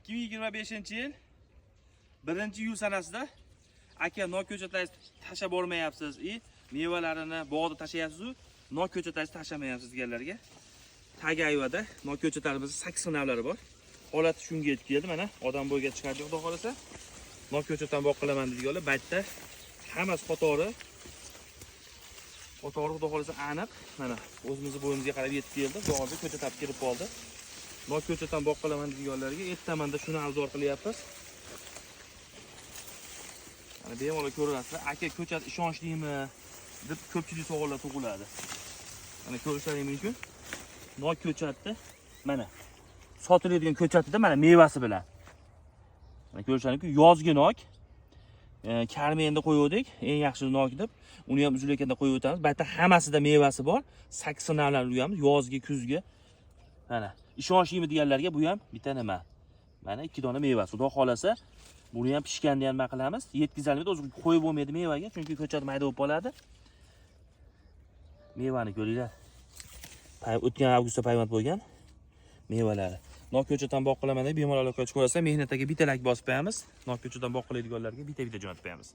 2025-yil 1-iyul sanasida aka nok ko'chatlaringizni tashlab bormayapsiz, mevalarini bog'da tashlayapsiz-ku, nok ko'chatlaringizni tashlamayapsiz deganlarga Tagayvada nok ko'chatlarimizning 8 navlari bor. Holati shunga yetib keldi. Mana odam bo'yga chiqardi, xudo xolasa. Nok ko'chatdan boq qilaman deganlar, baytda hammasi qatori xudo xolasa aniq. Mana o'zimizning bo'yimizga qarab yetib keldi. Bog'da ko'chat olib kirib qoldi. Nok ko'chatdan boq qilaman deganlarga ertamanda shuni arzor qilyapmiz. Mana bemalol ko'rasizlar. Aka ko'chat ishonchlimi deb ko'pchilik savollar tug'iladi. Mana ko'rishlaringiz mumkin. Nok ko'chatda mana sotiladigan ko'chatida mana mevasi bilan. Mana ko'rishlaringiz yozgi nok. Karmenda qo'ydik, eng yaxshi nok deb. Uni ham uzilayotganda qo'yib o'tamiz. Bayta hammasida mevasi bor. 8 navlar uramiz, yozgi, kuzgi. Mana ishonchli deganlarga bu ham bitta nima. Mana 2 dona mevasi. Xudo xolasa, buni ham pishganda ham nima qilamiz? Yetkazilmaydi, o'zi qo'yib bo'lmaydi mevaga, chunki ko'chat mayda bo'lib qoladi. Mevani ko'ringlar. O'tgan avgustda payvand bo'lgan mevalari. Nok ko'chatdan boq qilaman deb bemalol aloqa qilib ko'rasiz. Mehnatga bitta like bosib qo'yamiz. Nok ko'chatdan boq qiladiganlarga bitta jo'natib qo'yamiz.